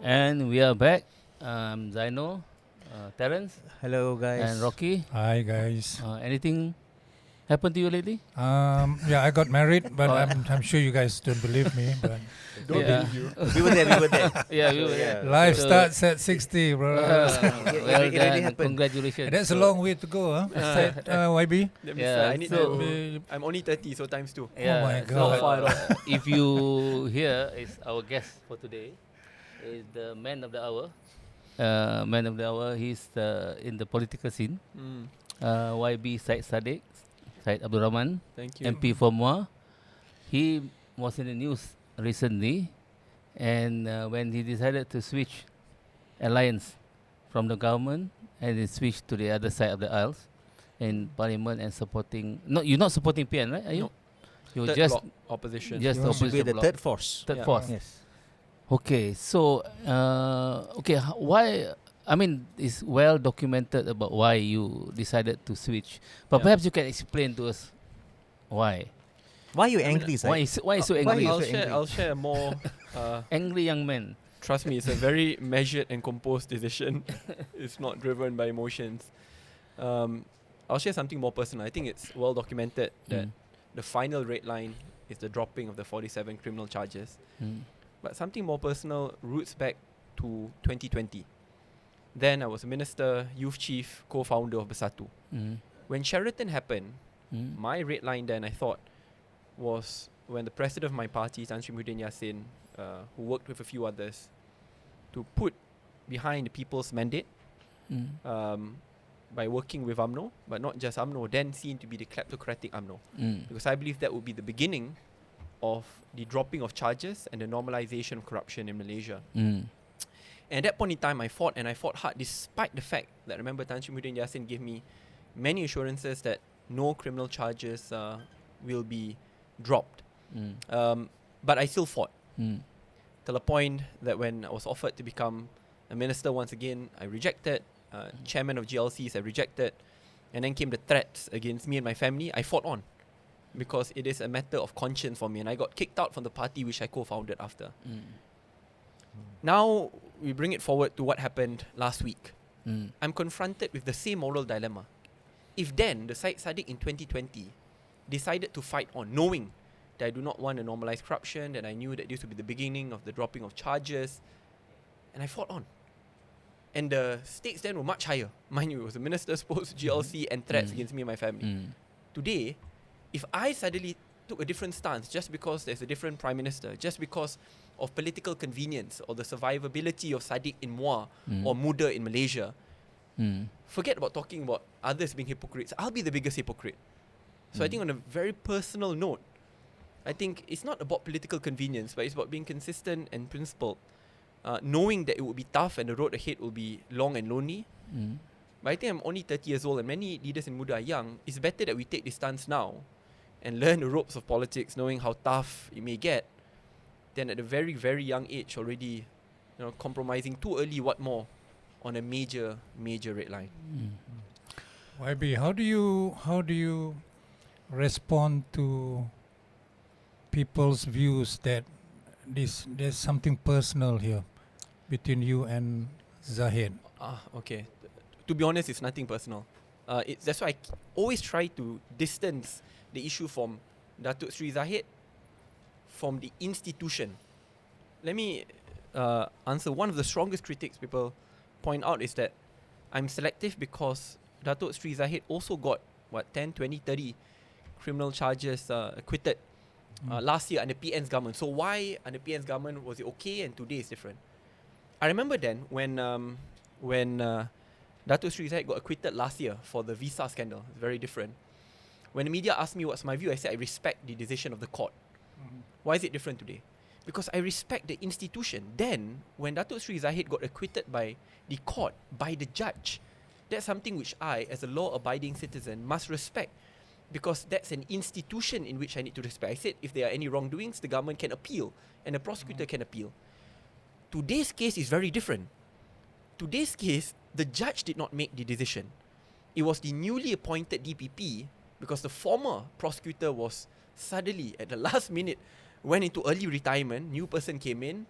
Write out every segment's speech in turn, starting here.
And we are back. Zainul, Terence, Hello guys. and Rocky. Hi guys. Anything happened to you lately? Yeah, I got married, but Oh. I'm sure you guys don't believe me. But Don't Yeah. believe you. We were there. Yeah, we were. Yeah. life So- starts at 60, bro. Well it really done. happened. Congratulations. That's a So- long way to go, huh? YB. That means Yeah, I need so- to. I'm only 30, so times 2. Yeah, my so, God. if you hear, is our guest for today is the man of the hour. Man of the hour. He's in the political scene. YB Syed Saddiq, Syed Abdul Rahman, Thank you. MP for Muda. He was in the news recently, and when he decided to switch alliance from the government and he switched to the other side of the aisles in parliament and supporting. No, you're not supporting PN, right? Are you? No. You're Third just block opposition. just You want to To be opposition the bloc. third force. Third Yeah. force. Yes. Okay, so why? I mean, it's well documented about why you decided to switch, but Yeah. perhaps you can explain to us why. Why are you I mean, angry, Why Syed? is so why angry? you I'll so share. angry? I'll share more. Angry young man. Trust me, it's a very measured and composed decision. It's not driven by emotions. I'll share something more personal. I think it's well documented that Mm. the final red line is the dropping of the 47 criminal charges. Mm. But something more personal roots back to 2020. Then I was a minister, youth chief, co-founder of Bersatu. Mm. When Sheraton happened, Mm. my red line then, I thought, was when the president of my party, Tan Sri Muhyiddin Yassin, who worked with a few others, to put behind the people's mandate Mm. by working with UMNO, but not just UMNO, then seen to be the kleptocratic UMNO. Mm. Because I believe that would be the beginning of the dropping of charges and the normalization of corruption in Malaysia. Mm. And at that point in time, I fought hard, despite the fact that, remember, Tan Sri Muhyiddin Yassin gave me many assurances that no criminal charges will be dropped. Mm. But I still fought, Mm. till a point that when I was offered to become a minister once again, I rejected. Chairman of GLCs, I rejected. And then came the threats against me and my family. I fought on, because it is a matter of conscience for me. And I got kicked out from the party which I co-founded after. Mm. Now, we bring it forward to what happened last week. Mm. I'm confronted with the same moral dilemma. If then the Syed Saddiq in 2020 decided to fight on, knowing that I do not want to normalize corruption, that I knew that this would be the beginning of the dropping of charges, and I fought on. And the stakes then were much higher. Mind you, it was a minister's post, GLC, and threats Mm. against me and my family. Mm. Today, if I suddenly took a different stance just because there's a different prime minister, just because of political convenience or the survivability of Saddiq in Muda Mm. or Muda in Malaysia, Mm. forget about talking about others being hypocrites. I'll be the biggest hypocrite. So I think on a very personal note, I think it's not about political convenience, but it's about being consistent and principled. Knowing that it would be tough and the road ahead will be long and lonely. Mm. But I think I'm only 30 years old and many leaders in Muda are young. It's better that we take this stance now and learn the ropes of politics, knowing how tough it may get, than at a very, very young age already, compromising too early, what more, on a major, major red line. Mm. YB, how do you respond to people's views that there's something personal here between you and Zahid? Okay. To be honest, it's nothing personal. That's why I always try to distance the issue from Datuk Sri Zahid, from the institution. Let me answer. One of the strongest critics people point out is that I'm selective because Datuk Sri Zahid also got 10, 20, 30 criminal charges acquitted last year under PN's government. So why under PN's government was it okay and today is different? I remember then when Datuk Sri Zahid got acquitted last year for the visa scandal. It's very different. When the media asked me what's my view, I said I respect the decision of the court. Why is it different today? Because I respect the institution. Then, when Datuk Sri Zahid got acquitted by the court, by the judge, that's something which I, as a law-abiding citizen, must respect. Because that's an institution in which I need to respect. I said if there are any wrongdoings, the government can appeal and the prosecutor can appeal. Today's case is very different. Today's case, the judge did not make the decision. It was the newly appointed DPP, because the former prosecutor was suddenly, at the last minute, went into early retirement, new person came in,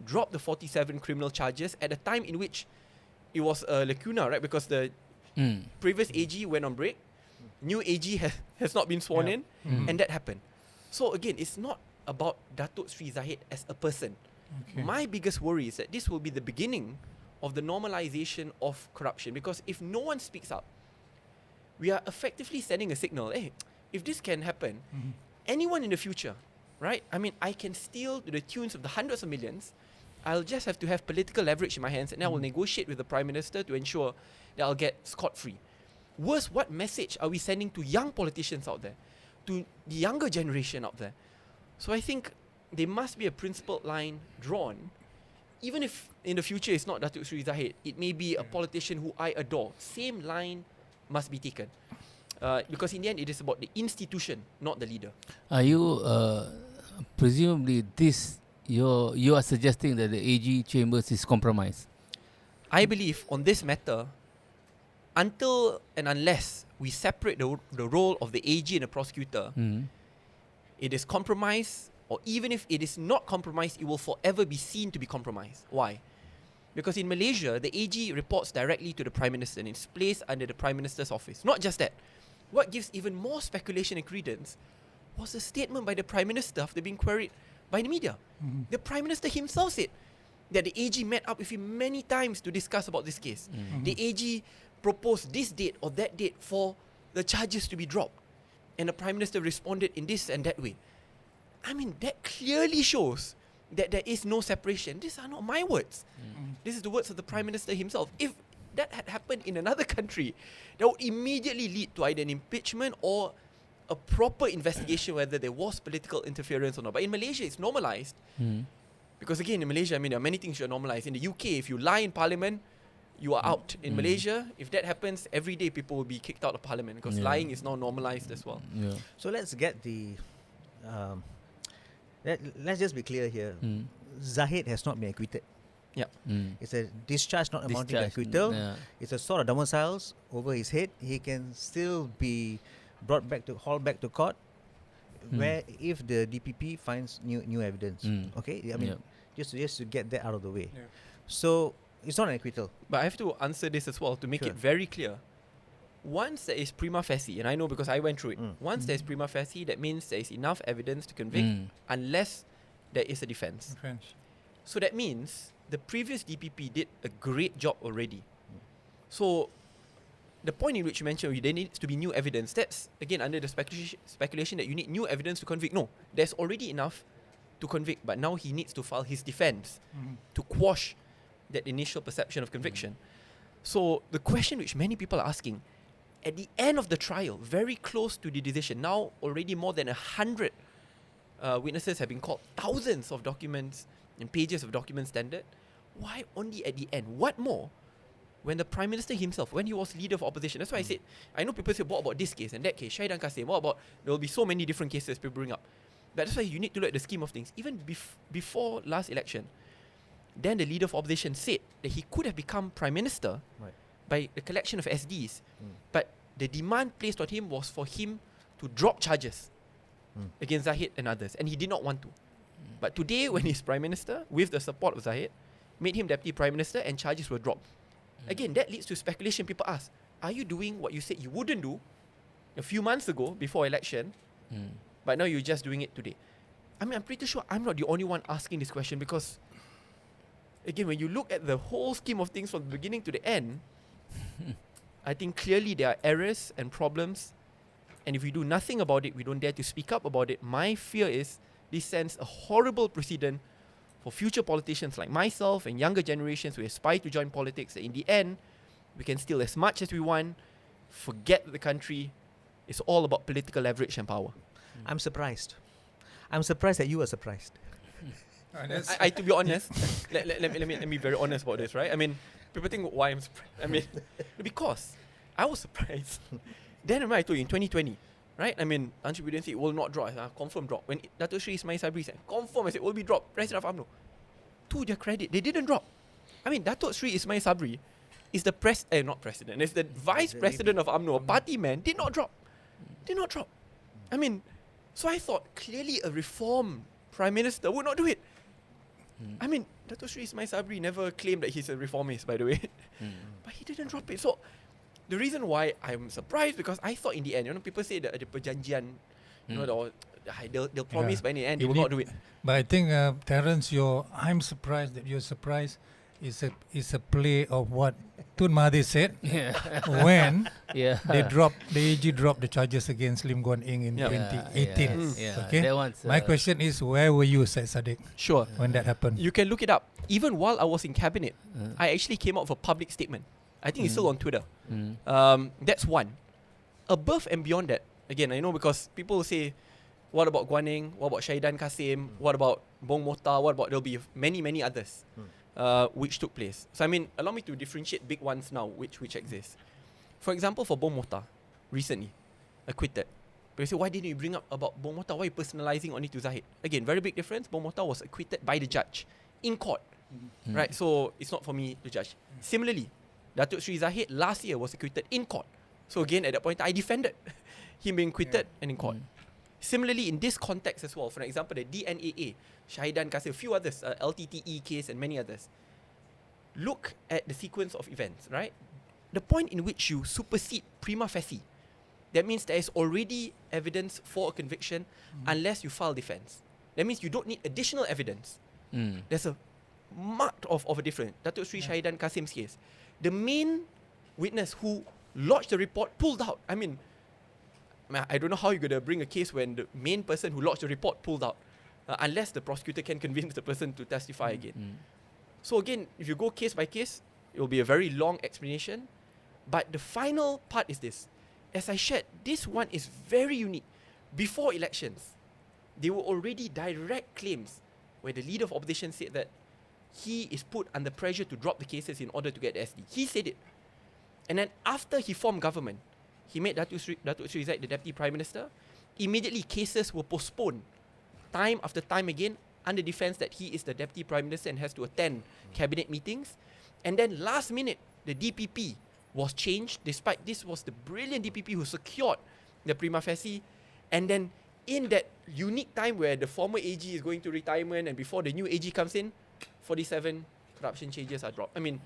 drop the 47 criminal charges at a time in which it was a lacuna, right? Because the previous AG went on break, new AG has not been sworn in, and that happened. So again, it's not about Datuk Sri Zahid as a person. Okay. My biggest worry is that this will be the beginning of the normalization of corruption, because if no one speaks up, we are effectively sending a signal, hey, if this can happen, anyone in the future, right? I mean, I can steal to the tunes of the hundreds of millions. I'll just have to have political leverage in my hands, and I will negotiate with the Prime Minister to ensure that I'll get scot-free. Worse, what message are we sending to young politicians out there, to the younger generation out there? So I think there must be a principled line drawn. Even if in the future it's not Datuk Sri Zahid, it may be a politician who I adore. Same line must be taken. Because in the end, it is about the institution, not the leader. Are you presumably you are suggesting that the AG chambers is compromised? I believe on this matter, until and unless we separate the role of the AG and the prosecutor, it is compromised, or even if it is not compromised, it will forever be seen to be compromised. Why? Because in Malaysia, the AG reports directly to the Prime Minister and it's placed under the Prime Minister's office. Not just that. What gives even more speculation and credence was a statement by the Prime Minister after being queried by the media. The Prime Minister himself said that the AG met up with him many times to discuss about this case. The AG proposed this date or that date for the charges to be dropped. And the Prime Minister responded in this and that way. I mean, that clearly shows that there is no separation. These are not my words. This is the words of the Prime Minister himself. If that had happened in another country, that would immediately lead to either an impeachment or a proper investigation whether there was political interference or not. But in Malaysia, it's normalized. Because again, in Malaysia, I mean, there are many things you are normalized. In the UK, if you lie in Parliament, you are out. In Malaysia, if that happens, every day people will be kicked out of Parliament because lying is now normalized as well. So let's get the. Let's just be clear here. Zahid has not been acquitted. It's a discharge not amounting to acquittal. It's a sort of domiciles over his head. He can still be hauled back to court, where if the DPP finds new evidence. Okay, I mean, just to get that out of the way. So it's not an acquittal. But I have to answer this as well to make it very clear. Once there is prima facie, and I know because I went through it, once there is prima facie, that means there is enough evidence to convict unless there is a defense. So that means the previous DPP did a great job already. So the point in which you mentioned there needs to be new evidence, that's again under the speculation that you need new evidence to convict. No, there's already enough to convict, but now he needs to file his defense to quash that initial perception of conviction. So the question which many people are asking, at the end of the trial, very close to the decision, now already more than 100 witnesses have been called, thousands of documents and pages of documents standard. Why only at the end? What more? When the Prime Minister himself, when he was leader of opposition, that's why I said, I know people say, what about this case and that case, Syed and Kasim, what about, there will be so many different cases people bring up. But that's why you need to look at the scheme of things. Even before last election, then the leader of opposition said that he could have become Prime Minister by the collection of SDs. But the demand placed on him was for him to drop charges against Zahid and others. And he did not want to. But today, when he's Prime Minister, with the support of Zahid, made him Deputy Prime Minister and charges were dropped. Again, that leads to speculation. People ask, are you doing what you said you wouldn't do a few months ago before election, but now you're just doing it today? I mean, I'm pretty sure I'm not the only one asking this question because, again, when you look at the whole scheme of things from the beginning to the end, I think clearly there are errors and problems, and if we do nothing about it, we don't dare to speak up about it, my fear is this sends a horrible precedent for future politicians like myself and younger generations who aspire to join politics, that in the end, we can steal as much as we want, forget the country. It's all about political leverage and power. I'm surprised. I'm surprised that you are surprised. I to be honest, let me be very honest about this, right? I mean, people think why I'm surprised. I mean, because I was surprised. Then remember I told you in 2020, right? I mean, Anwar Ibrahim said it will not drop. Confirm drop. When Datuk Sri Ismail Sabri said, confirm, I said, will be dropped. President of UMNO. To their credit, they didn't drop. I mean, Datuk Sri Ismail Sabri is the not president, is the vice president of UMNO, a party man, did not drop. Did not drop. I mean, so I thought clearly a reform Prime Minister would not do it. I mean, Datuk Sri Ismail Sabri never claimed that he's a reformist, by the way. But he didn't drop it. So, the reason why I'm surprised, because I thought in the end, people say that the perjanjian, they'll promise, but in the end, they will not do it. But I think, Terence, I'm surprised that you're surprised. It's a play of what Tun Mahathir said when the AG dropped the charges against Lim Guan Eng in 2018. Okay. My question is, where were you, Syed Saddiq? Sure. When that happened, you can look it up. Even while I was in cabinet, I actually came out with a public statement. I think it's still on Twitter. That's one. Above and beyond that, again, I know because people say, what about Guan Eng? What about Syahidan Kasim? What about Bong Mota? What about there'll be many others which took place. So I mean, allow me to differentiate big ones now which exist. For example, for Bong Mota, recently acquitted. But you say, why didn't you bring up about Bong Mota? Why are you personalizing only to Zahid? Again, very big difference. Bong Mota was acquitted by the judge in court, right? So it's not for me to judge. Similarly, Datuk Sri Zahid last year was acquitted in court. So again, at that point, I defended him being acquitted and in court. Similarly, in this context as well, for example, the DNAA, Syahidan Kasim, a few others, LTTE case and many others. Look at the sequence of events, right? The point in which you supersede prima facie, that means there is already evidence for a conviction unless you file defense. That means you don't need additional evidence. There's a marked of a difference. Datuk Sri Syahidan Kasim's case. The main witness who lodged the report pulled out. I mean, I don't know how you're going to bring a case when the main person who lodged the report pulled out, unless the prosecutor can convince the person to testify again. So again, if you go case by case, it will be a very long explanation. But the final part is this. As I shared, this one is very unique. Before elections, there were already direct claims where the leader of opposition said that he is put under pressure to drop the cases in order to get the SD. He said it. And then after he formed government, he made Datuk Sri Zaid the Deputy Prime Minister. Immediately, cases were postponed time after time again under defense that he is the Deputy Prime Minister and has to attend cabinet meetings. And then last minute, the DPP was changed, despite this was the brilliant DPP who secured the prima facie. And then in that unique time where the former AG is going to retirement and before the new AG comes in, 47 corruption charges are dropped. I mean,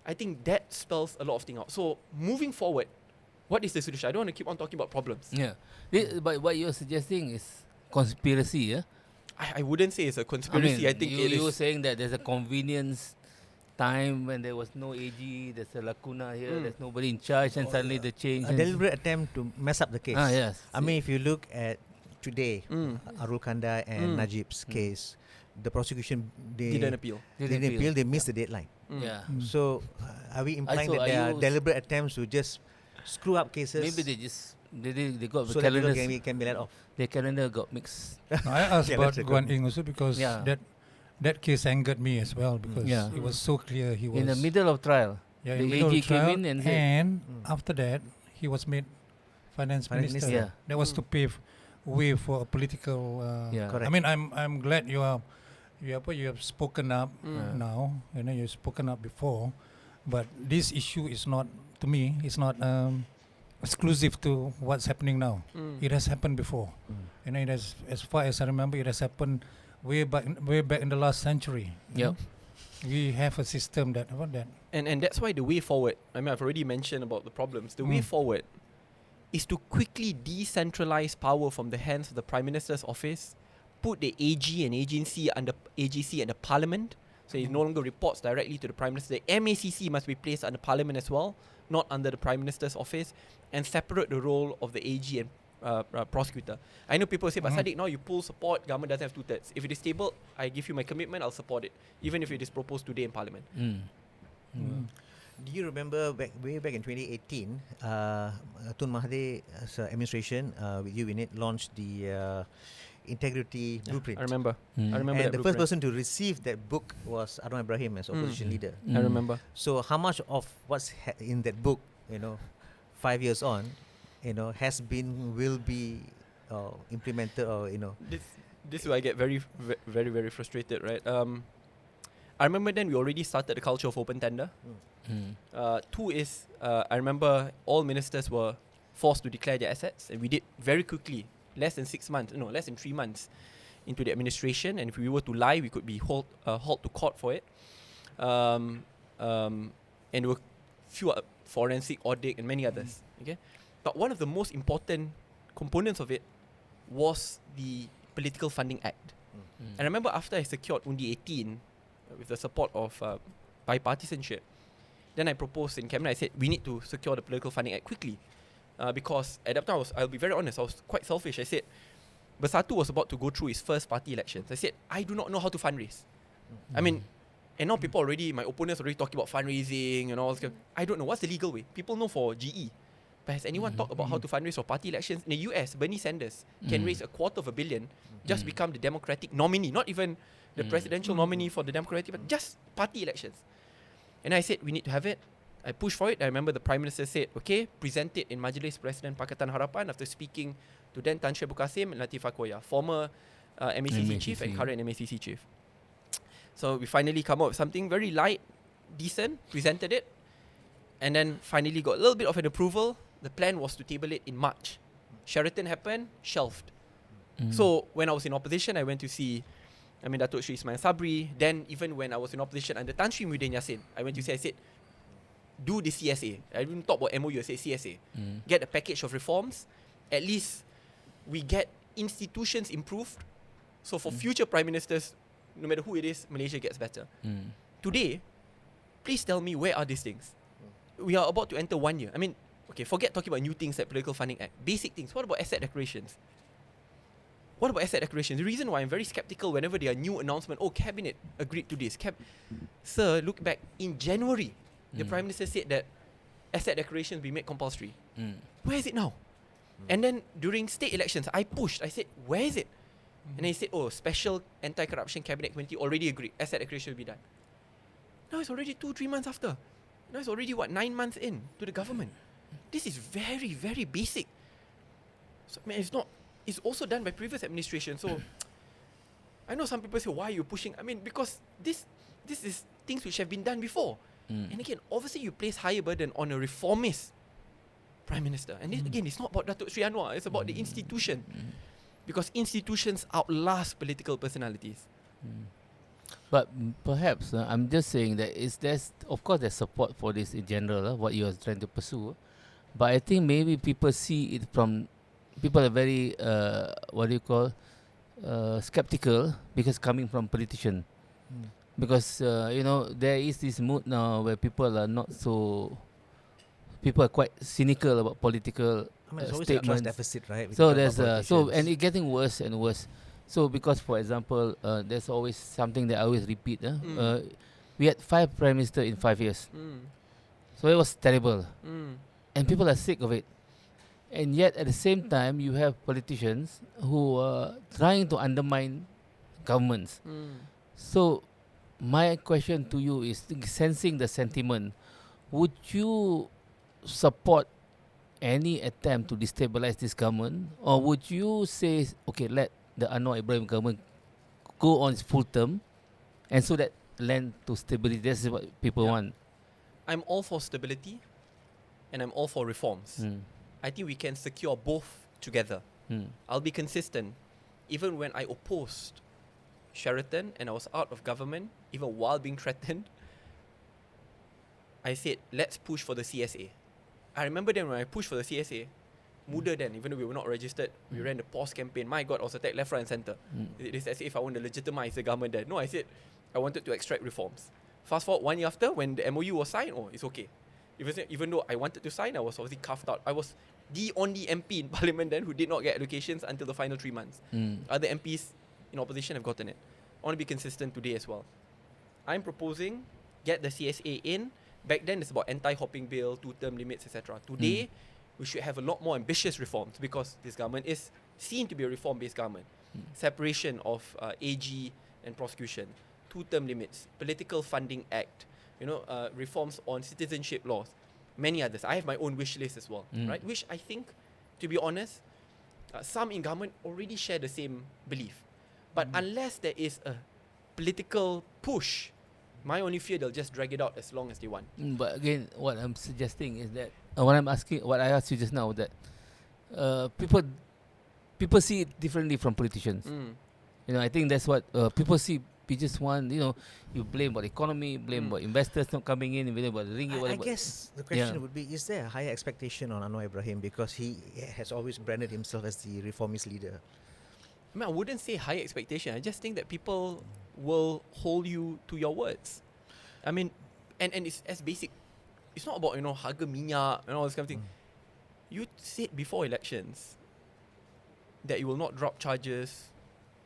I think that spells a lot of things out. So moving forward, what is the solution? I don't want to keep on talking about problems. Yeah. But what you're suggesting is conspiracy, yeah? I wouldn't say it's a conspiracy. I think you were saying that there's a convenience time when there was no AG, there's a lacuna here, there's nobody in charge, and suddenly the change. A deliberate attempt to mess up the case. Yes. I mean, if you look at today, Arul Kanda and Najib's case, the prosecution didn't appeal. They missed the deadline. So, are we implying that there are deliberate attempts to just screw up cases? Maybe they got so the calendars. That can be let off. Their calendar got mixed. I asked about Guan Eng also because that case angered me as well because it was so clear he was in the middle of trial. Yeah, the AG came in and said, after that he was made finance minister. Yeah. That was to pave way for a political. I mean, I'm glad you have spoken up now. You know, you've spoken up before, but this issue is not, to me, it's not exclusive to what's happening now. It has happened before. You know, it has, as far as I remember, it has happened way back in the last century. Yep. We have a system that and that's why the way forward, I mean, I've already mentioned about the problems. The way forward is to quickly decentralize power from the hands of the Prime Minister's office, put the AG and agency under AGC and the Parliament, so it no longer reports directly to the Prime Minister. The MACC must be placed under Parliament as well, not under the Prime Minister's office, and separate the role of the AG and prosecutor. I know people say, but Saddiq, now you pull support, government doesn't have 2/3. If it is stable, I give you my commitment, I'll support it, even if it is proposed today in Parliament. Do you remember way back in 2018, Tun Mahathir's administration, with you in it, launched the integrity blueprint? I remember. And the first person to receive that book was Anwar Ibrahim as opposition leader. I remember. So how much of what's in that book, 5 years on, will be implemented, or This is where I get very, very, very frustrated, right? I remember then we already started the culture of open tender. Two is, I remember all ministers were forced to declare their assets, and we did very quickly, less than 6 months, less than 3 months. into the administration, and if we were to lie, we could be hauled to court for it. And there were few forensic audit and many others. Okay, but one of the most important components of it was the Political Funding Act. And I remember after I secured Undi 18 with the support of bipartisanship, then I proposed in cabinet. I said we need to secure the Political Funding Act quickly, because at that time I'll be very honest, I was quite selfish. I said Bersatu was about to go through its first party elections. I said I do not know how to fundraise. I mean, and now people already, my opponents already talking about fundraising and all. I don't know what's the legal way. People know for GE, but has anyone talked about how to fundraise for party elections? In the US, Bernie Sanders can raise $250 million, just become the Democratic nominee, not even the presidential nominee for the Democratic, but just party elections. And I said we need to have it. I pushed for it. I remember the Prime Minister said, okay, present it in Majlis Presiden Pakatan Harapan, after speaking to then Tan Sri Bukasim and Latifah Koya, former MACC chief and current MACC chief. So we finally come up with something very light, decent, presented it, and then finally got a little bit of an approval. The plan was to table it in March. Sheraton happened, shelved. So when I was in opposition, I went to see Datuk Sri Ismail Sabri. Then even when I was in opposition under Tan Sri Muhyiddin Yassin, I went to say, I said, do the CSA. I didn't talk about MOU, I said CSA. Get a package of reforms. At least we get institutions improved. So for future prime ministers, no matter who it is, Malaysia gets better. Today, please tell me, where are these things? We are about to enter 1 year. I mean, okay, forget talking about new things like Political Funding Act. Basic things. What about asset declarations? What about asset declarations? The reason why I'm very skeptical whenever there are new announcements, Cabinet agreed to this. Sir, look back. In January, the Prime Minister said that asset declarations be made compulsory. Where is it now? And then during state elections, I pushed. I said, where is it? And he said, Special Anti-Corruption Cabinet Committee already agreed. Asset declaration will be done. Now it's already 2-3 months after. Now it's already 9 months in to the government. This is very, very basic. So, it's also done by previous administration. So I know some people say, why are you pushing? I mean, because this is things which have been done before. And again, obviously you place higher burden on a reformist Prime Minister. And this, again, it's not about Datuk Sri Anwar. It's about the institution. Because institutions outlast political personalities. But perhaps I'm just saying that there's support for this in general, what you are trying to pursue. But I think maybe people see it from, people are very skeptical because coming from politician. Because there is this mood now where people are quite cynical about political it's always statements. a trust deficit, right? So there's and it's getting worse and worse. So because, for example, there's always something that I always repeat. We had 5 prime ministers in 5 years. So it was terrible. And people are sick of it. And yet, at the same time, you have politicians who are trying to undermine governments. So my question to you is, sensing the sentiment, would you support any attempt to destabilize this government? Or would you say, okay, let the Anwar Ibrahim government go on its full term, and so that lend to stability? This is what people want. I'm all for stability, and I'm all for reforms. I think we can secure both together. I'll be consistent. Even when I opposed Sheraton and I was out of government, even while being threatened, I said, let's push for the CSA. I remember then when I pushed for the CSA, Muda then, even though we were not registered, we ran the pause campaign. My God, I was attacked left, right and centre. It is as if I want to legitimize the government there. No, I said I wanted to extract reforms. Fast forward 1 year after, when the MOU was signed, it's okay. Even though I wanted to sign, I was obviously cuffed out. I was the only MP in Parliament then who did not get allocations until the final 3 months. Other MPs in opposition have gotten it. I want to be consistent today as well. I'm proposing, get the CSA in. Back then, it's about anti-hopping bill, 2-term limits, etc. Today, we should have a lot more ambitious reforms because this government is seen to be a reform-based government. Separation of AG and prosecution, 2-term limits, Political Funding Act, reforms on citizenship laws, many others. I have my own wish list as well, right? Which I think, to be honest, some in government already share the same belief. But unless there is a political push, my only fear, they'll just drag it out as long as they want. But again, what I'm suggesting is that what I asked you just now, that people see it differently from politicians. I think that's what people see. We just want, you blame about the economy, blame about investors not coming in, blame about the ringgit. I guess the question would be, is there a higher expectation on Anwar Ibrahim because he has always branded himself as the reformist leader? I mean, I wouldn't say high expectation. I just think that people will hold you to your words. I mean, and it's as basic. It's not about, harga minyak and all this kind of thing. You said before elections that you will not drop charges,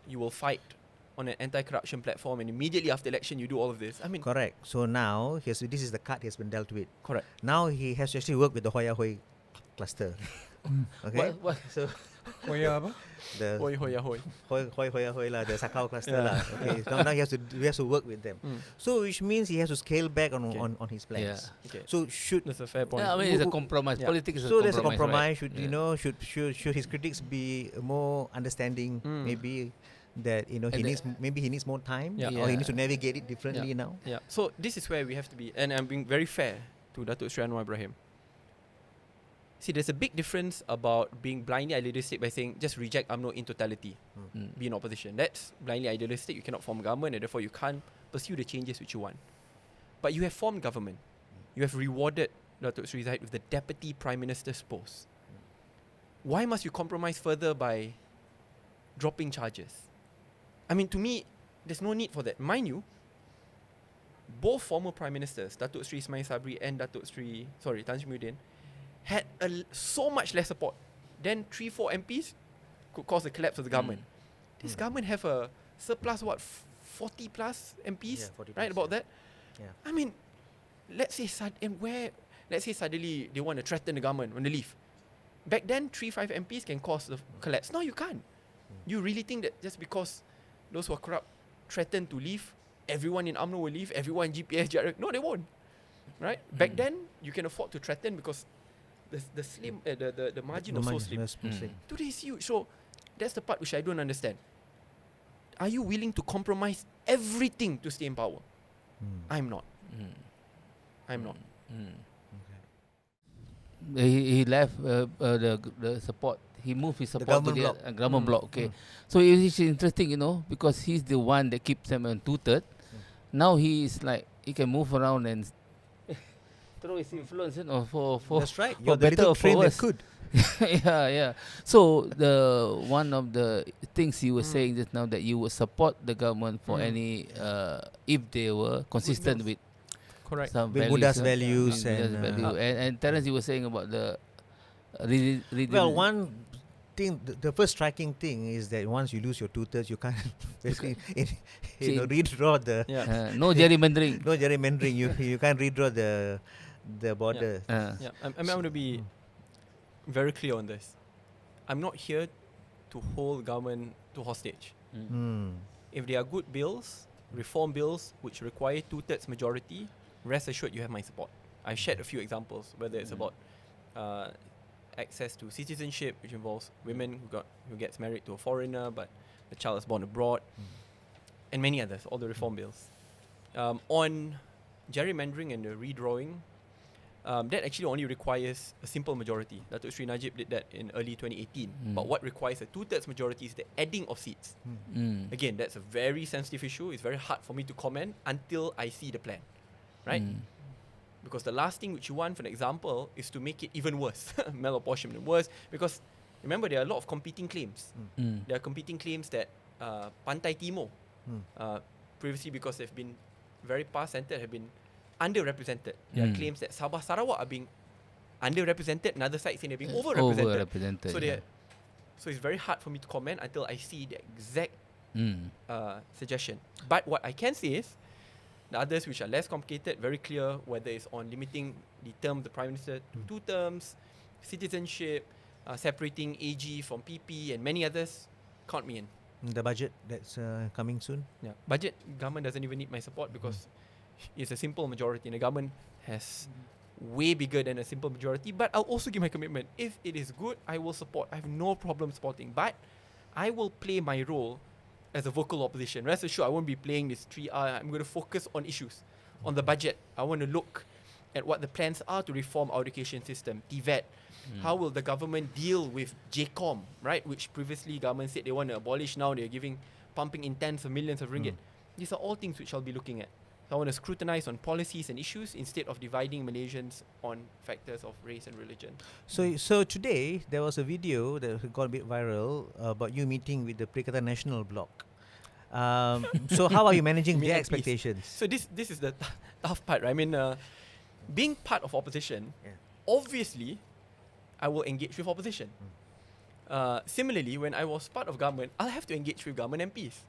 you will fight on an anti-corruption platform, and immediately after election you do all of this. I mean, correct. So now this is the card he has been dealt with. Correct. Now he has to actually work with the Hoya Hoi cluster. Okay. What? So Hoya apa? The Hoya Hoi. Hoi lah, the Sakau cluster lah. Okay. Now he has to work with them. So which means he has to scale back on his plans. Yeah. Okay. So That's a fair point. Yeah, I mean, it's a compromise. Yeah. Politics is a so compromise. there's a compromise. Right? Should his critics be more understanding? Maybe that he needs more time, or he needs to navigate it differently now. Yeah. So this is where we have to be, and I'm being very fair to Datuk Sri Anwar Ibrahim. See, there's a big difference about being blindly idealistic by saying just reject UMNO in totality, be in opposition. That's blindly idealistic. You cannot form government, and therefore you can't pursue the changes which you want. But you have formed government. You have rewarded Datuk Sri Zahid with the Deputy Prime Minister's post. Why must you compromise further by dropping charges? I mean, to me, there's no need for that. Mind you, both former Prime Ministers, Datuk Sri Ismail Sabri and Tan Sri Muhyiddin, had so much less support. Then 3-4 MPs could cause the collapse of the government. This government have a surplus, 40 plus MPs, 40 right, about that? Yeah. I mean, let's say suddenly they want to threaten the government on the leave. Back then, 3-5 MPs can cause the collapse. Now you can't. You really think that just because those who are corrupt threaten to leave, everyone in UMNO will leave, everyone in GPS, no, they won't. Right? Back then, you can afford to threaten because the margin was so slim. Today is huge. So that's the part which I don't understand. Are you willing to compromise everything to stay in power? I'm not. I'm not. He left the support. He moved his support to the government bloc. Okay, so it's interesting, because he's the one that keeps them on 2/3. Now he is like he can move around and throw his influence, for that's right. For You're the better little or for train that worse. could. Yeah. So one of the things you were saying just now, that you would support the government for any if they were consistent with correct some with values, Muda's values and Terence, you were saying about the well, one thing, the first striking thing is that once you lose your 2/3, you can't basically redraw the no gerrymandering. No gerrymandering. You can't redraw the border. I'm going to be very clear on this. I'm not here to hold government to hostage. If there are good bills, reform bills which require 2/3 majority, rest assured you have my support. I've shared a few examples, whether it's about access to citizenship, which involves women who gets married to a foreigner but the child is born abroad, and many others, all the reform bills. On gerrymandering and the redrawing, that actually only requires a simple majority. Datuk Sri Najib did that in early 2018. But what requires a 2/3 majority is the adding of seats. Again, that's a very sensitive issue. It's very hard for me to comment until I see the plan, right? Because the last thing which you want, for an example, is to make it even worse, malapportionment worse. Because remember, there are a lot of competing claims. There are competing claims that Pantai Timur, previously because they've been very PAS-centered, have been underrepresented. There are claims that Sabah Sarawak are being underrepresented, another side saying they're being overrepresented. So it's very hard for me to comment until I see the exact suggestion. But what I can say is, the others which are less complicated, very clear, whether it's on limiting the term of the Prime Minister to 2 terms, citizenship, separating AG from PP, and many others, count me in. The budget that's coming soon? Yeah, budget, government doesn't even need my support because it's a simple majority, and the government has way bigger than a simple majority. But I'll also give my commitment. If it is good, I will support. I have no problem supporting. But I will play my role as a vocal opposition. Rest assured, I won't be playing this 3R. I'm going to focus on issues. On the budget, I want to look at what the plans are to reform our education system, TVET. How will the government deal with JCOM, right? Which previously government said they want to abolish. Now they're giving pumping in tens of millions of ringgit. These are all things which I'll be looking at. So I want to scrutinize on policies and issues instead of dividing Malaysians on factors of race and religion. So today there was a video that got a bit viral about you meeting with the Perikatan National Bloc. So how are you managing their expectations? So this is the tough part, right? I mean, being part of opposition, obviously, I will engage with opposition. Similarly, when I was part of government, I'll have to engage with government MPs.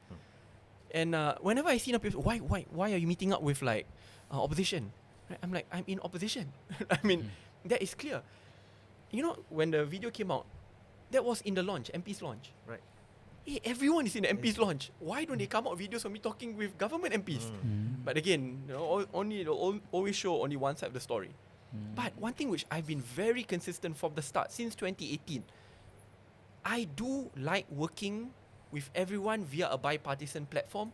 And whenever I see people, why are you meeting up with like opposition? Right? I'm like, I'm in opposition. I mean, that is clear. You know, when the video came out, that was in the launch, MP's launch. Right. Hey, everyone is in the MP's launch. Why don't they come out videos of me talking with government MPs? But again, you know, they'll always show only one side of the story. But one thing which I've been very consistent from the start, since 2018, I do like working with everyone via a bipartisan platform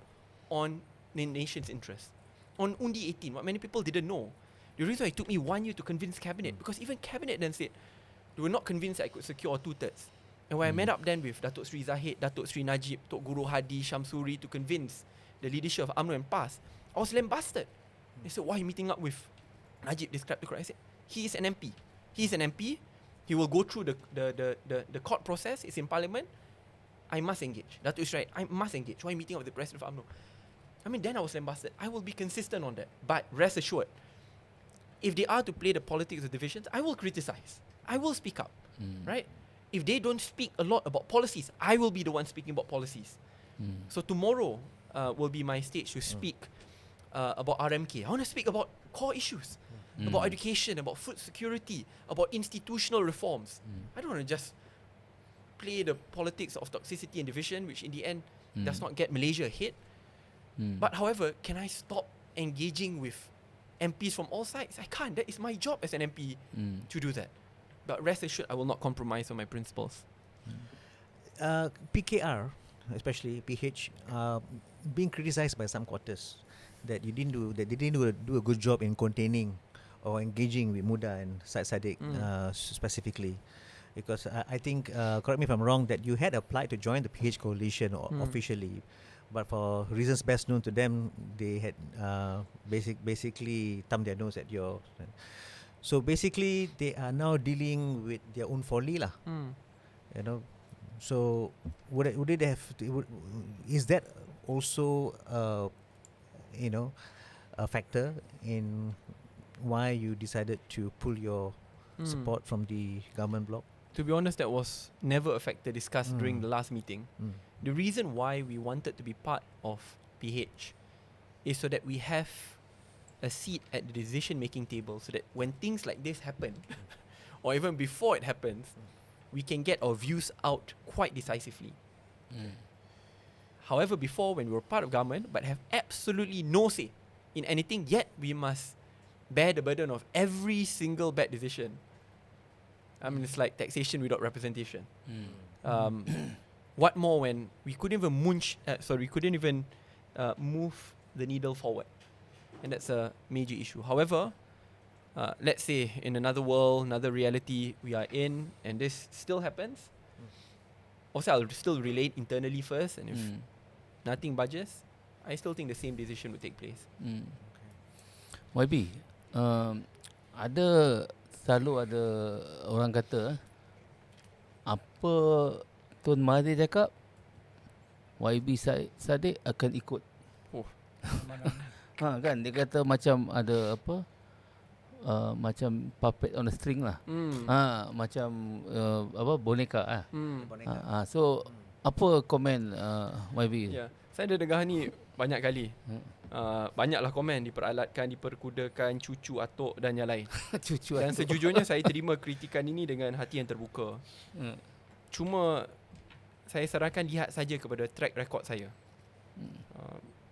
on the nation's interest. On Undi 18, what many people didn't know, the reason it took me 1 year to convince Cabinet, because even Cabinet then said, they were not convinced I could secure 2/3. And when I met up then with Datuk Sri Zahid, Datuk Sri Najib, Tok Guru Hadi, Shamsuri to convince the leadership of UMNO and PAS, I was lambasted. They said, why are you meeting up with Najib? Described the court. I said, he is an MP. He is an MP. He will go through the court process. It's in Parliament. I must engage. Datuk is right. I must engage. Why are you meeting up with the President of UMNO? I mean, then I was lambasted. I will be consistent on that. But rest assured, if they are to play the politics of divisions, I will criticize. I will speak up. Right? If they don't speak a lot about policies, I will be the one speaking about policies. So tomorrow will be my stage to speak about RMK. I want to speak about core issues, about education, about food security, about institutional reforms. I don't want to just play the politics of toxicity and division, which in the end does not get Malaysia ahead. But however, can I stop engaging with MPs from all sides? I can't. That is my job as an MP to do that. But rest assured, I will not compromise on my principles. PKR, especially PH, being criticized by some quarters that they didn't do a good job in containing or engaging with Muda and Syed Saddiq specifically. Because I think, correct me if I'm wrong, that you had applied to join the PH coalition officially, but for reasons best known to them, they had basically thumbed their nose at your. So basically, they are now dealing with their own folly, lah. You know, so would it have? Is that also a factor in why you decided to pull your support from the government bloc? To be honest, that was never a factor discussed during the last meeting. The reason why we wanted to be part of PH is so that we have a seat at the decision-making table, so that when things like this happen, or even before it happens, we can get our views out quite decisively. However, before, when we were part of government but have absolutely no say in anything, yet we must bear the burden of every single bad decision. I mean, it's like taxation without representation. What more when we couldn't even move the needle forward, and that's a major issue. However, let's say in another world, another reality we are in, and this still happens. Also, I'll still relate internally first, and if nothing budges, I still think the same decision would take place. YB, selalu ada orang kata apa Tun Mahathir cakap, YB Saddiq akan ikut. Kan dia kata macam ada apa, macam puppet on a string lah. Macam boneka . So apa komen YB? Saya ada dengar ni banyak kali. Banyaklah komen, diperalatkan, diperkudakan, cucu, atuk dan yang lain. Dan sejujurnya saya terima kritikan ini dengan hati yang terbuka. Cuma saya sarankan lihat saja kepada track record saya.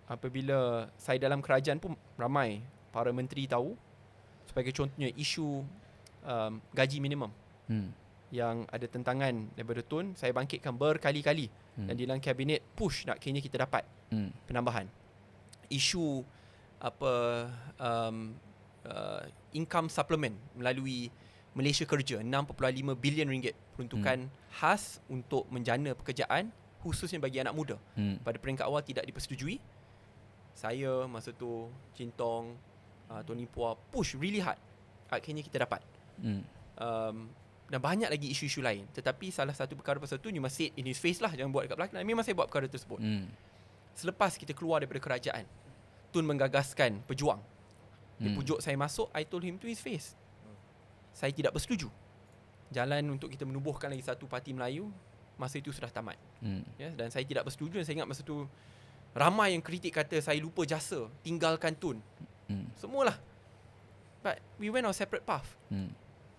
Apabila saya dalam kerajaan pun ramai para menteri tahu. Sebagai contohnya isu gaji minimum yang ada tentangan daripada Tun, saya bangkitkan berkali-kali dan di dalam kabinet push nak kena kita dapat penambahan. Isu income supplement melalui Malaysia Kerja, 6.5 bilion ringgit peruntukan khas untuk menjana pekerjaan khususnya bagi anak muda. Pada peringkat awal tidak dipersetujui. Saya masa tu, Cintong, Tony Pua push really hard. Akhirnya kita dapat. Dan banyak lagi isu-isu lain. Tetapi salah satu perkara pasal tu, you must say it in his face lah, jangan buat dekat belakang. Memang saya buat perkara tersebut. Selepas kita keluar daripada kerajaan, Tun menggagaskan pejuang. Dia pujuk saya masuk, I told him to his face, saya tidak bersetuju. Jalan untuk kita menubuhkan lagi satu parti Melayu, masa itu sudah tamat. Dan saya tidak bersetuju. Dan saya ingat masa tu ramai yang kritik kata saya lupa jasa, tinggalkan Tun. Semualah. But we went on separate path.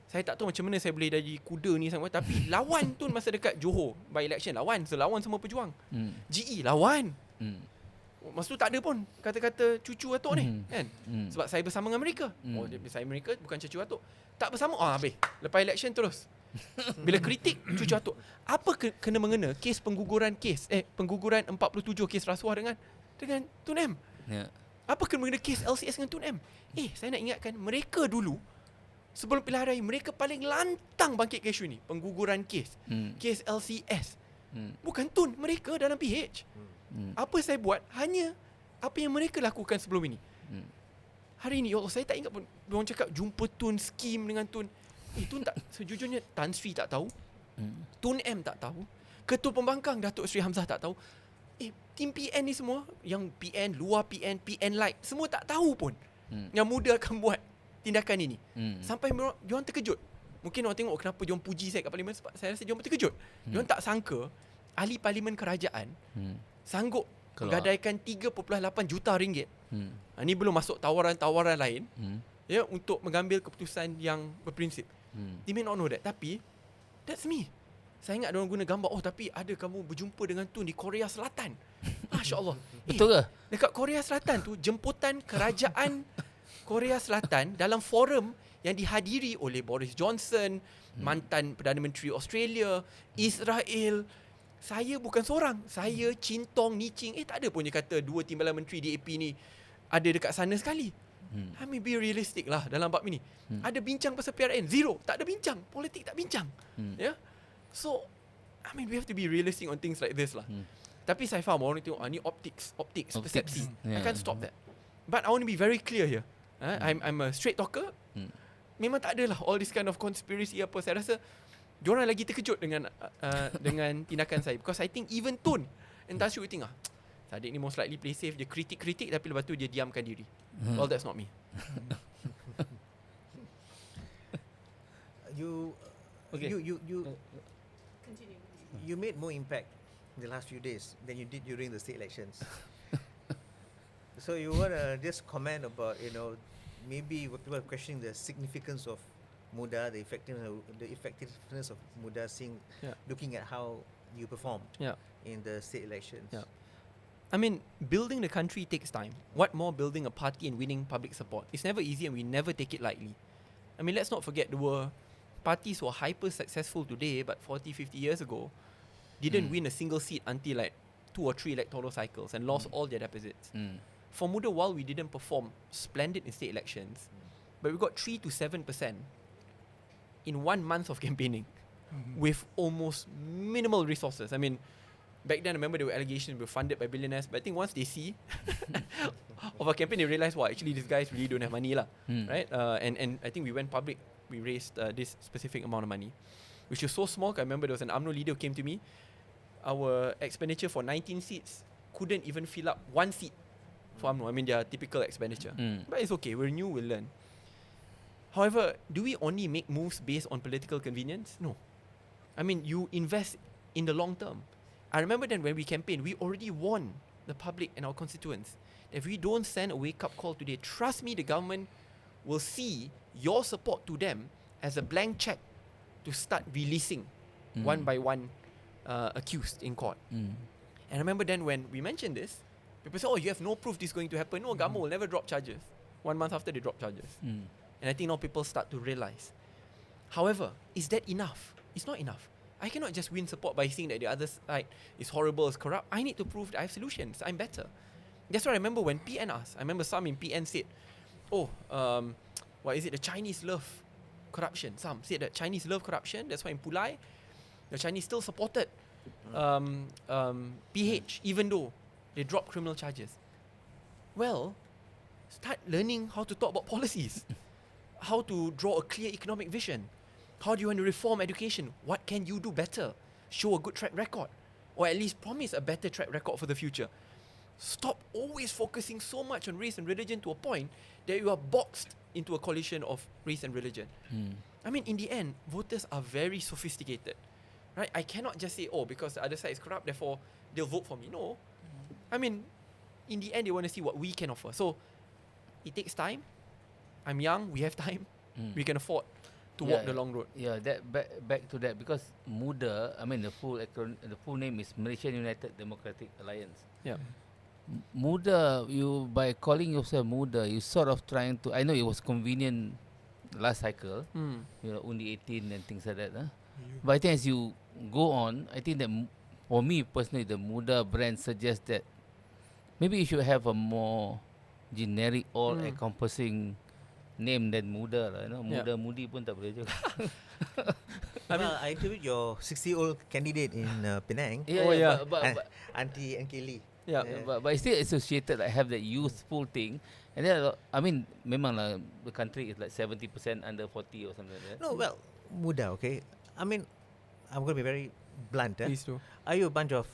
Saya tak tahu macam mana saya boleh jadi kuda ni sama. Tapi lawan Tun masa dekat Johor by election, lawan. Selawan semua pejuang. GE lawan. Masa tu tak ada pun kata-kata cucu Datuk ni kan. Sebab saya bersama dengan mereka. Oh, saya mereka bukan cucu Datuk. Tak bersama, habis. Lepas election terus. Bila kritik cucu Datuk, apa kena mengena kes pengguguran 47 kes rasuah dengan Tun M? Apa kena mengena kes LCS dengan Tun M? Saya nak ingatkan mereka dulu sebelum pilihan raya, mereka paling lantang bangkit ke isu ni. Pengguguran kes, kes LCS. Bukan Tun, mereka dalam PH. Apa saya buat hanya apa yang mereka lakukan sebelum ini. Hari ini, ya Allah, saya tak ingat pun diorang cakap jumpa Tun, skim dengan Tun. Tun tak, sejujurnya Tan Sri tak tahu, Tun M tak tahu, Ketua Pembangkang Datuk Sri Hamzah tak tahu. Tim PN ni semua, yang PN, luar PN, PN light, semua tak tahu pun yang Muda akan buat tindakan ini. Sampai diorang terkejut. Mungkin orang tengok kenapa diorang puji saya kat parlimen, sebab saya rasa diorang terkejut. Diorang tak sangka ahli parlimen kerajaan sanggup menggadaikan 3.8 juta ringgit. Ini belum masuk tawaran-tawaran lain ya, untuk mengambil keputusan yang berprinsip. They may not know that, tapi that's me. Saya ingat diorang guna gambar, tapi ada kamu berjumpa dengan Tun di Korea Selatan. Masya Allah. Betul ke? Dekat Korea Selatan tu, jemputan kerajaan Korea Selatan dalam forum yang dihadiri oleh Boris Johnson, mantan Perdana Menteri Australia, Israel. Saya bukan seorang. Saya, Cintong, Nicing. Tak ada pun dia kata dua timbalan menteri di AP ni ada dekat sana sekali. I mean, be realistic lah dalam bab ini. Ada bincang pasal PRN? Zero. Tak ada bincang. Politik tak bincang. Yeah? So, I mean, we have to be realistic on things like this lah. Tapi saya faham orang tengok, ni optics, persepsi. I can't stop that. But I want to be very clear here. I'm a straight talker. Memang tak adalah all this kind of conspiracy apa. Saya rasa diorang lagi terkejut dengan tindakan saya. Because I think even Tun and Tan Sri think, Saddiq ni most likely play safe. Dia kritik tapi lepas tu dia diamkan diri. Well, that's not me. You you made more impact in the last few days than you did during the state elections. So you want to just comment about, maybe people are questioning the significance of Muda, the effectiveness of Muda, looking at how you performed in the state elections. I mean, building the country takes time. What more building a party and winning public support? It's never easy and we never take it lightly. I mean, let's not forget there were parties who are hyper successful today, but 40, 50 years ago didn't win a single seat until like 2 or 3 electoral cycles and lost all their deposits. For Muda, while we didn't perform splendid in state elections, but we got 3 to 7% in 1 month of campaigning with almost minimal resources. I mean, back then I remember there were allegations we were funded by billionaires, but I think once they see of our campaign, they realize, actually these guys really don't have money lah, right? And I think we went public, we raised this specific amount of money, which was so small. I remember there was an UMNO leader who came to me. Our expenditure for 19 seats couldn't even fill up 1 seat for UMNO. I mean, their typical expenditure. But it's okay, we're new, we'll learn. However, do we only make moves based on political convenience? No. I mean, you invest in the long term. I remember then when we campaigned, we already warned the public and our constituents that if we don't send a wake-up call today, trust me, the government will see your support to them as a blank check to start releasing one by one accused in court. And I remember then when we mentioned this, people said, you have no proof this is going to happen. No, government will never drop charges. 1 month after, they drop charges. And I think now people start to realize. However, is that enough? It's not enough. I cannot just win support by saying that the other side is horrible, is corrupt. I need to prove that I have solutions. I'm better. That's what I remember when PN asked. I remember some in PN said, what is it? The Chinese love corruption. Some said that Chinese love corruption. That's why in Pulai, the Chinese still supported PH, even though they dropped criminal charges. Well, start learning how to talk about policies, how to draw a clear economic vision. How do you want to reform education? What can you do better? Show a good track record, or at least promise a better track record for the future. Stop always focusing so much on race and religion to a point that you are boxed into a coalition of race and religion. I mean, in the end, voters are very sophisticated, right? I cannot just say, oh, because the other side is corrupt, therefore they'll vote for me. No. I mean, in the end, they want to see what we can offer. So it takes time. I'm young, we have time. We can afford to walk the long road. Yeah, that back to that, because Muda, I mean the full name is Malaysian United Democratic Alliance. Yeah. Muda, you by calling yourself Muda, you sort of trying to. I know it was convenient last cycle, only 18 and things like that. But I think as you go on, I think that for me personally, the Muda brand suggests that maybe you should have a more generic, all-encompassing name than Muda lah. Muda Mudi pun tak boleh juga. I interviewed your 60-year-old candidate in Penang. But Auntie and Kelly. But it's still associated, like have that youthful thing. And then I mean, memang lah, the country is like 70% under 40 or something like that. No, well, Muda, okay. I mean, I'm going to be very blunt. Please do. Are you a bunch of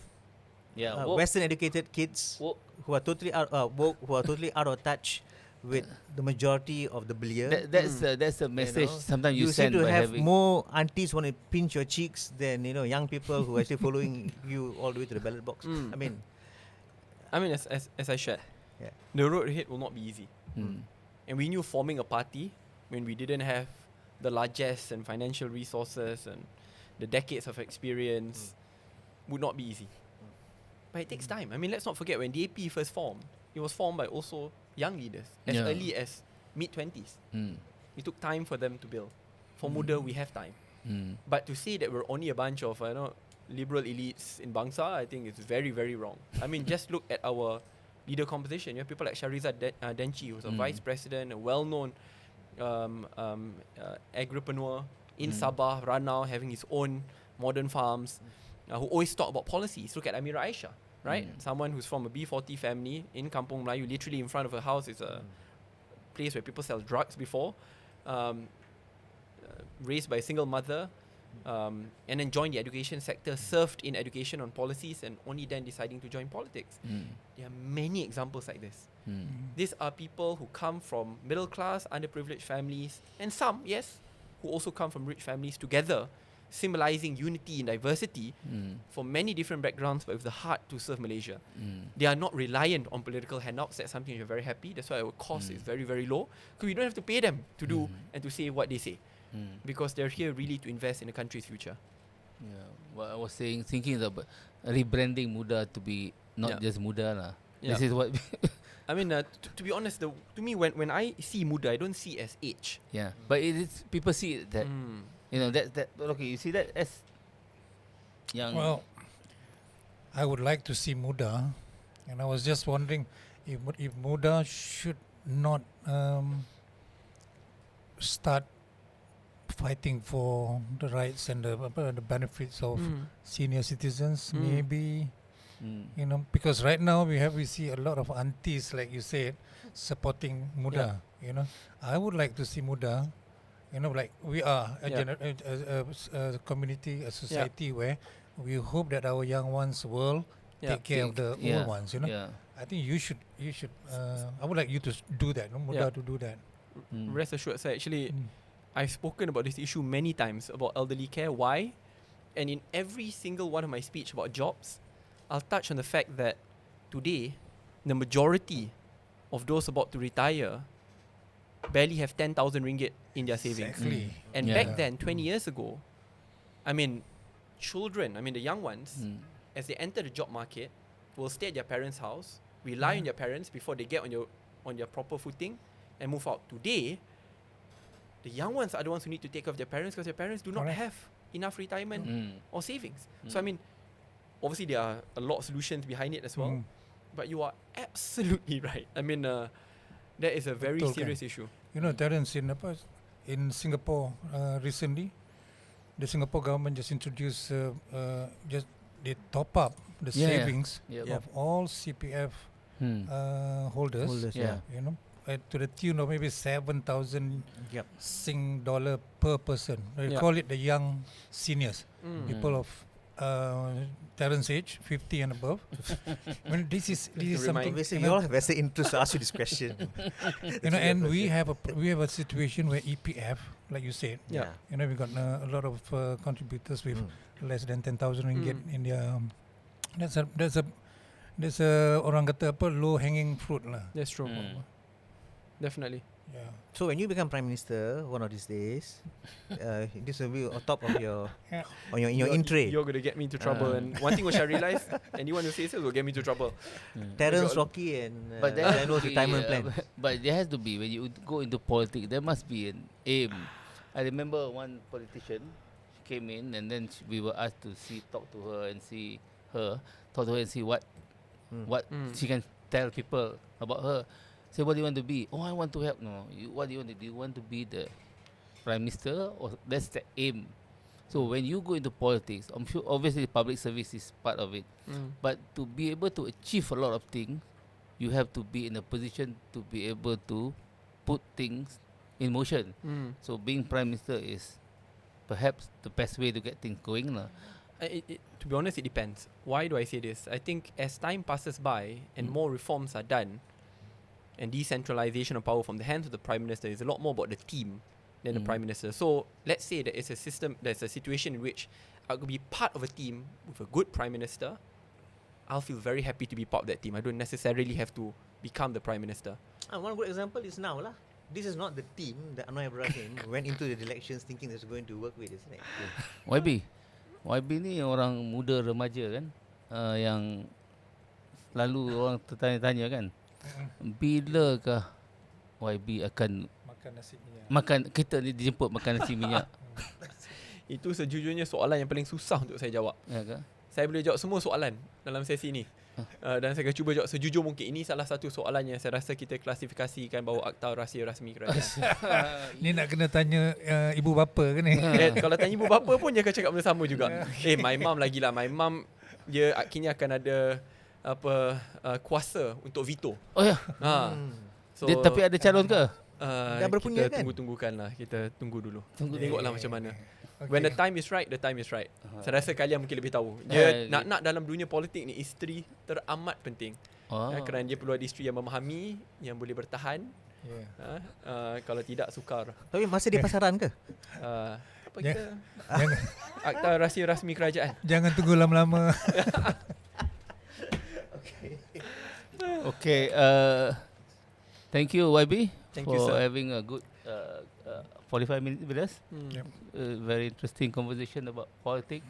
Western educated kids who are totally out of touch with the majority of the belia? That's the message. Sometimes you seem send to by have having more aunties want to pinch your cheeks than young people who are actually following you all the way to the ballot box. I mean, as I shared, the road ahead will not be easy. And we knew forming a party when we didn't have the largesse and financial resources and the decades of experience would not be easy. But it takes time. I mean, let's not forget when the AP first formed, it was formed by also young leaders as early as mid-20s. It took time for them to build. For Muda, we have time. But to say that we're only a bunch of liberal elites in Bangsa, I think it's very, very wrong. I mean, just look at our leader composition. You have people like Sharizad Denchi, who's a vice president, a well-known agripreneur in Sabah, Ranau, having his own modern farms, who always talk about policies. Look at Amira Aisha, right? Someone who's from a B40 family in Kampung Melayu, literally in front of her house is a place where people sell drugs before, raised by a single mother, and then joined the education sector, served in education on policies, and only then deciding to join politics. There are many examples like this. These are people who come from middle class, underprivileged families, and some, yes, who also come from rich families together, symbolizing unity and diversity for many different backgrounds, but with the heart to serve Malaysia. They are not reliant on political handouts. That's something we're very happy. That's why our cost is very, very low, because we don't have to pay them to do and to say what they say. Because they're here really to invest in the country's future. Well, I was thinking about rebranding Muda to be not just Muda lah. This is what I mean, to be honest, to me, when I see Muda, I don't see it as age. But it is, people see it that that okay. You see that as young. Well, I would like to see Muda, and I was just wondering if Muda should not start fighting for the rights and the benefits of senior citizens, maybe. Because right now we see a lot of aunties, like you said, supporting Muda. I would like to see Muda, like we are a community, a society where we hope that our young ones will take care of the old ones. I think you should. I would like you to do that. Muda to do that. Rest assured, sir. Actually, I've spoken about this issue many times about elderly care. Why? And in every single one of my speech about jobs, I'll touch on the fact that today, the majority of those about to retire barely have 10,000 ringgit in their savings. Exactly. And back then, 20 years ago, I mean, children, the young ones, as they enter the job market, will stay at their parents' house, rely on their parents before they get on their proper footing and move out. Today, the young ones are the ones who need to take care of their parents because their parents do not have enough retirement or savings. So, obviously there are a lot of solutions behind it as well. But you are absolutely right. That is a very serious issue. Terence, in Singapore recently, the Singapore government just introduced just they top up the savings of all CPF holders. You know, to the tune of maybe 7,000 Sing dollar per person. They call it the young seniors, people of Terence age, 50 and above. I mean, this is something. Obviously, you all have vested interest to ask you this question. You know, and we have a situation where EPF, like you said, you know, we got a lot of contributors with less than 10,000 ringgit in their. There's a orang kata apa, low hanging fruit lah. That's true. Definitely. Yeah. So when you become Prime Minister one of these days, this will be on top of your in your in-tray. You're gonna get me into trouble, and one thing which I realised, anyone who says it will get me into trouble. Terence, Rocky, and Zainul's retirement plan. But there has to be, when you go into politics, there must be an aim. I remember one politician came in, and then we were asked to talk to her and see what she can tell people about her. Say, what do you want to be? Oh, I want to help. No, what do you want to do? You want to be the Prime Minister? Or that's the aim. So when you go into politics, I'm sure obviously public service is part of it. But to be able to achieve a lot of things, you have to be in a position to be able to put things in motion. So being Prime Minister is perhaps the best way to get things going. To be honest, it depends. Why do I say this? I think as time passes by and more reforms are done, and decentralization of power from the hands of the Prime Minister is a lot more about the team than the Prime Minister. So let's say that it's a system, there's a situation in which I could be part of a team with a good Prime Minister. I'll feel very happy to be part of that team. I don't necessarily have to become the Prime Minister. One good example is now lah. This is not the team that Anwar Ibrahim went into the elections thinking that's going to work with, isn't it? YB ni orang muda remaja kan, yang selalu orang tertanya-tanya kan, bilakah YB akan makan nasi minyak? Kita ni dijemput makan nasi minyak. Itu sejujurnya soalan yang paling susah untuk saya jawab. Ya ke? Saya boleh jawab semua soalan dalam sesi ni. Dan saya akan cuba jawab sejujur mungkin. Ini salah satu soalan yang saya rasa kita klasifikasikan bahawa akta rahsia rasmi kerajaan. Ni nak kena tanya ibu bapa ke ni? Kalau tanya ibu bapa pun dia akan cakap benda sama juga. My mum lagilah. My mum dia akhirnya akan ada kuasa untuk veto. Oh ya. So, dia tapi ada calon ke? Dah berpunya kita kan? tunggu-tunggukan lah. Kita tunggu dulu. Tengoklah macam mana. When the time is right, the time is right. Saya rasa kalian mungkin lebih tahu. Dia nak dalam dunia politik ni, isteri teramat penting. Kerana dia perlu ada isteri yang memahami, yang boleh bertahan. Kalau tidak, sukar. Tapi masih di pasaran ke? Akta rahsia rasmi kerajaan. Jangan tunggu lama-lama. Okay. Thank you, YB, for having a good 45 minutes with us. Very interesting conversation about politics,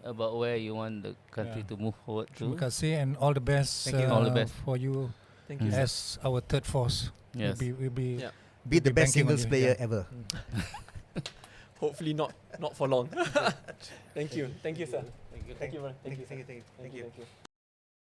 about where you want the country to move forward to. Terima kasih and all the best. All the best for you. Thank you, as our third force. Yes. We'll be the best singles player ever. Hopefully not for long. Thank you, sir. Thank you.